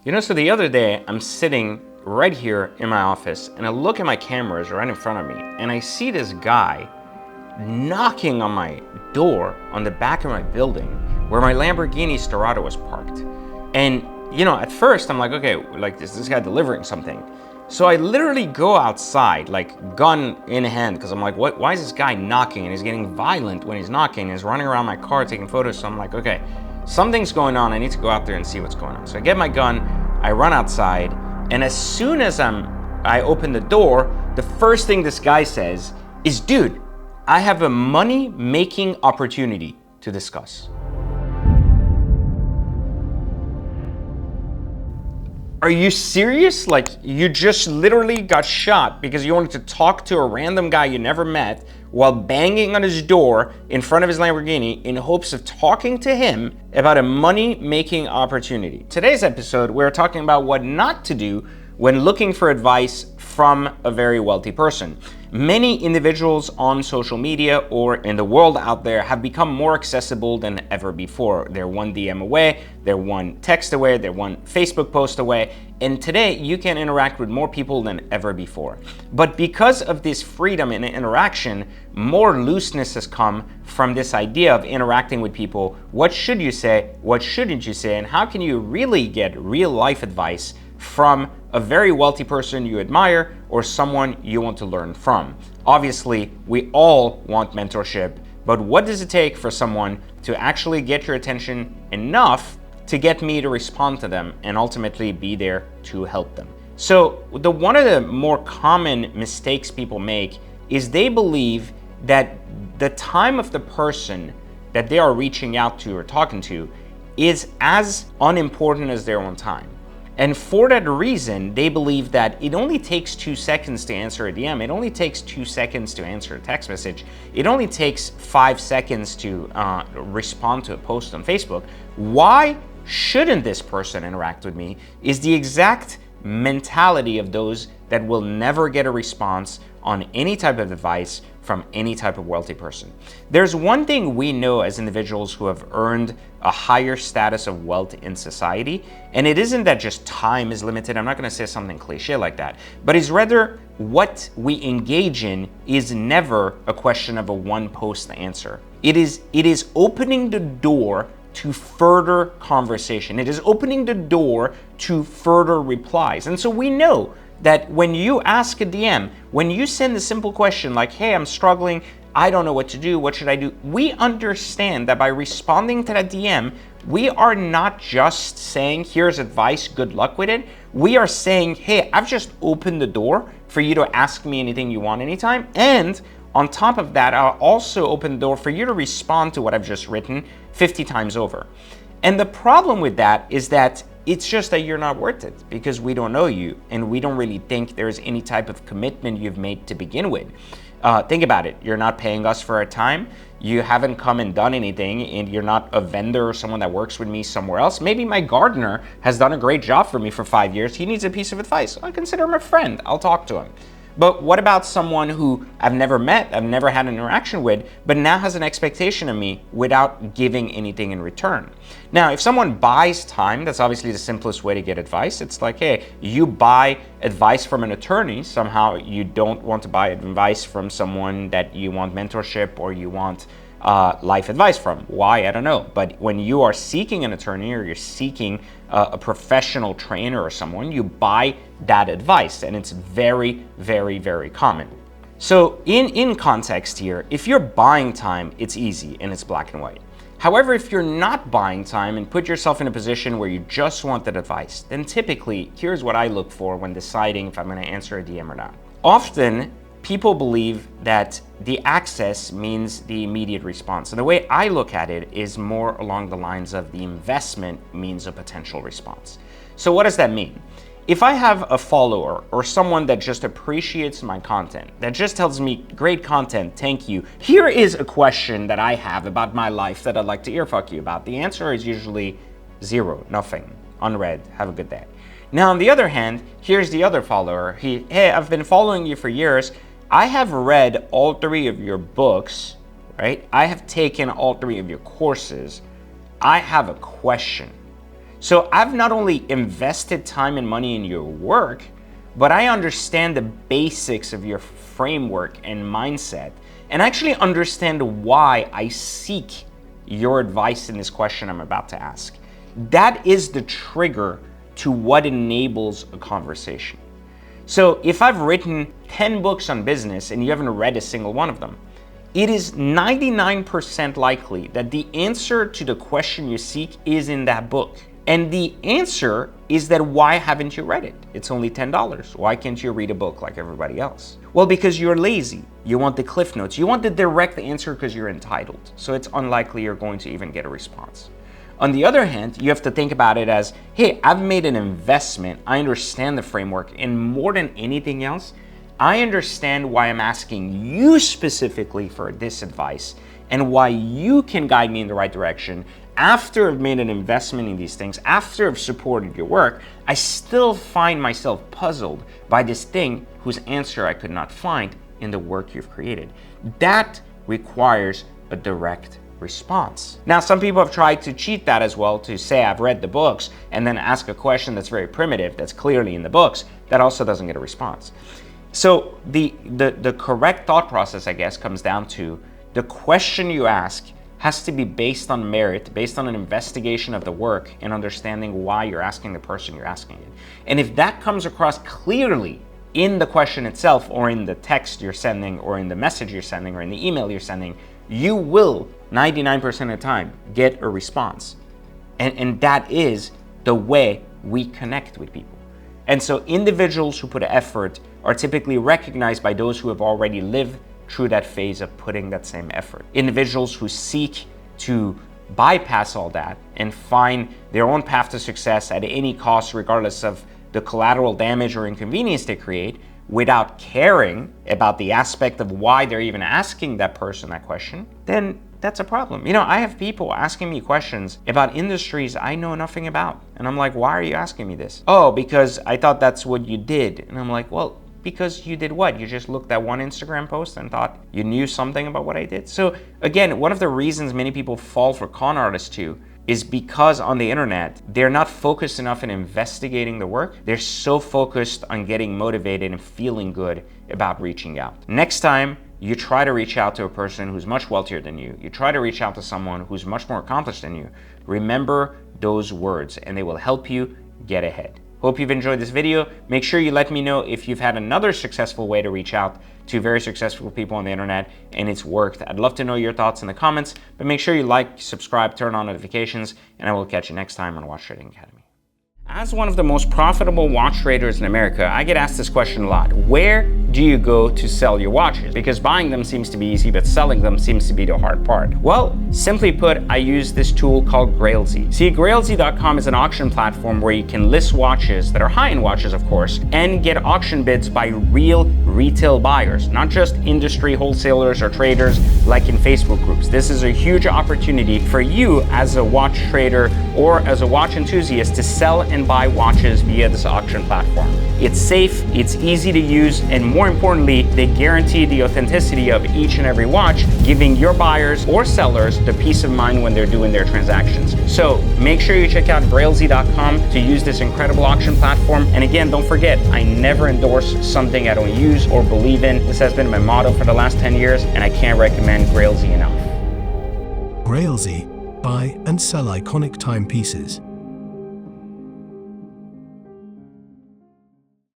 So the other day, I'm sitting right here in my office and I look at my cameras right in front of me and I see this guy knocking on my door on the back of my building where my Lamborghini Storado was parked. And, at first I'm like, okay, like is this guy delivering something? So I literally go outside, like gun in hand, because I'm like, why is this guy knocking? And he's getting violent when he's knocking. He's running around my car taking photos. So I'm like, okay, something's going on. I need to go out there and see what's going on. So I get my gun, I run outside, and as soon as I open the door, the first thing this guy says is, dude, I have a money-making opportunity to discuss. Are you serious? Like, you just literally got shot because you wanted to talk to a random guy you never met while banging on his door in front of his Lamborghini in hopes of talking to him about a money-making opportunity. Today's episode, we're talking about what not to do when looking for advice from a very wealthy person. Many individuals on social media or in the world out there have become more accessible than ever before. They're one DM away, they're one text away, they're one Facebook post away, and today you can interact with more people than ever before. But because of this freedom in interaction, more looseness has come from this idea of interacting with people. What should you say? What shouldn't you say? And how can you really get real life advice from a very wealthy person you admire or someone you want to learn from? Obviously, we all want mentorship, but what does it take for someone to actually get your attention enough to get me to respond to them and ultimately be there to help them? So one of the more common mistakes people make is they believe that the time of the person that they are reaching out to or talking to is as unimportant as their own time. And for that reason, they believe that it only takes 2 seconds to answer a DM. It only takes 2 seconds to answer a text message. It only takes 5 seconds to respond to a post on Facebook. Why shouldn't this person interact with me is the exact mentality of those that will never get a response on any type of advice from any type of wealthy person. There's one thing we know as individuals who have earned a higher status of wealth in society, and it isn't that just time is limited. I'm not going to say something cliche like that, but it's rather what we engage in is never a question of a one post answer. It is opening the door to further conversation. It is opening the door to further replies. And so we know that when you ask a DM, when you send a simple question like, hey, I'm struggling, I don't know what to do, what should I do? We understand that by responding to that DM, we are not just saying, here's advice, good luck with it. We are saying, hey, I've just opened the door for you to ask me anything you want anytime. And on top of that, I'll also open the door for you to respond to what I've just written 50 times over. And the problem with that is that it's just that you're not worth it because we don't know you and we don't really think there's any type of commitment you've made to begin with. Think about it. You're not paying us for our time. You haven't come and done anything, and you're not a vendor or someone that works with me somewhere else. Maybe my gardener has done a great job for me for 5 years. He needs a piece of advice. I consider him a friend. I'll talk to him. But what about someone who I've never met, I've never had an interaction with, but now has an expectation of me without giving anything in return? Now, if someone buys time, that's obviously the simplest way to get advice. It's like, hey, you buy advice from an attorney. Somehow you don't want to buy advice from someone that you want mentorship or you want life advice from. Why? I don't know. But when you are seeking an attorney or you're seeking a professional trainer or someone, you buy that advice, and it's very, very, very common. So in context here, if you're buying time, it's easy and it's black and white. However, if you're not buying time and put yourself in a position where you just want that advice, then typically, here's what I look for when deciding if I'm going to answer a DM or not. Often, people believe that the access means the immediate response. And the way I look at it is more along the lines of the investment means a potential response. So what does that mean? If I have a follower or someone that just appreciates my content, that just tells me, great content, thank you, here is a question that I have about my life that I'd like to earfuck you about, the answer is usually zero, nothing, unread, have a good day. Now, on the other hand, here's the other follower. Hey, I've been following you for years. I have read all 3 of your books, right? I have taken all 3 of your courses. I have a question. So I've not only invested time and money in your work, but I understand the basics of your framework and mindset, and actually understand why I seek your advice in this question I'm about to ask. That is the trigger to what enables a conversation. So if I've written 10 books on business and you haven't read a single one of them, it is 99% likely that the answer to the question you seek is in that book. And the answer is that why haven't you read it? It's only $10. Why can't you read a book like everybody else? Well, because you're lazy. You want the cliff notes. You want the direct answer because you're entitled. So it's unlikely you're going to even get a response. On the other hand, you have to think about it as, hey, I've made an investment. I understand the framework. And more than anything else, I understand why I'm asking you specifically for this advice and why you can guide me in the right direction. After I've made an investment in these things, after I've supported your work, I still find myself puzzled by this thing whose answer I could not find in the work you've created. That requires a direct response. Now, some people have tried to cheat that as well, to say I've read the books and then ask a question that's very primitive, that's clearly in the books, that also doesn't get a response. So the correct thought process, I guess, comes down to the question you ask has to be based on merit, based on an investigation of the work and understanding why you're asking the person you're asking it. And if that comes across clearly in the question itself, or in the text you're sending, or in the message you're sending, or in the email you're sending, you will 99% of the time get a response. And that is the way we connect with people. And so individuals who put effort are typically recognized by those who have already lived through that phase of putting that same effort. Individuals who seek to bypass all that and find their own path to success at any cost, regardless of the collateral damage or inconvenience they create, without caring about the aspect of why they're even asking that person that question, then that's a problem. You know, I have people asking me questions about industries I know nothing about. And I'm like, why are you asking me this? Oh, because I thought that's what you did. And I'm like, well, because you did what? You just looked at one Instagram post and thought you knew something about what I did? So again, one of the reasons many people fall for con artists too is because on the internet, they're not focused enough in investigating the work. They're so focused on getting motivated and feeling good about reaching out. Next time you try to reach out to a person who's much wealthier than you try to reach out to someone who's much more accomplished than you, remember those words and they will help you get ahead. Hope you've enjoyed this video. Make sure you let me know if you've had another successful way to reach out to very successful people on the internet and it's worked. I'd love to know your thoughts in the comments, but make sure you like, subscribe, turn on notifications, and I will catch you next time on Watch Trading Academy. As one of the most profitable watch traders in America, I get asked this question a lot. Where do you go to sell your watches? Because buying them seems to be easy, but selling them seems to be the hard part. Well, simply put, I use this tool called Grailzy. See, Grailzy.com is an auction platform where you can list watches that are high-end watches, of course, and get auction bids by real retail buyers, not just industry wholesalers or traders like in Facebook groups. This is a huge opportunity for you as a watch trader or as a watch enthusiast to sell and buy watches via this auction platform. It's safe, it's easy to use, and more importantly, they guarantee the authenticity of each and every watch, giving your buyers or sellers the peace of mind when they're doing their transactions. So make sure you check out Grailzy.com to use this incredible auction platform. And again, don't forget, I never endorse something I don't use or believe in. This has been my motto for the last 10 years, and I can't recommend Grailzy enough. Grailzy. Buy and sell iconic timepieces.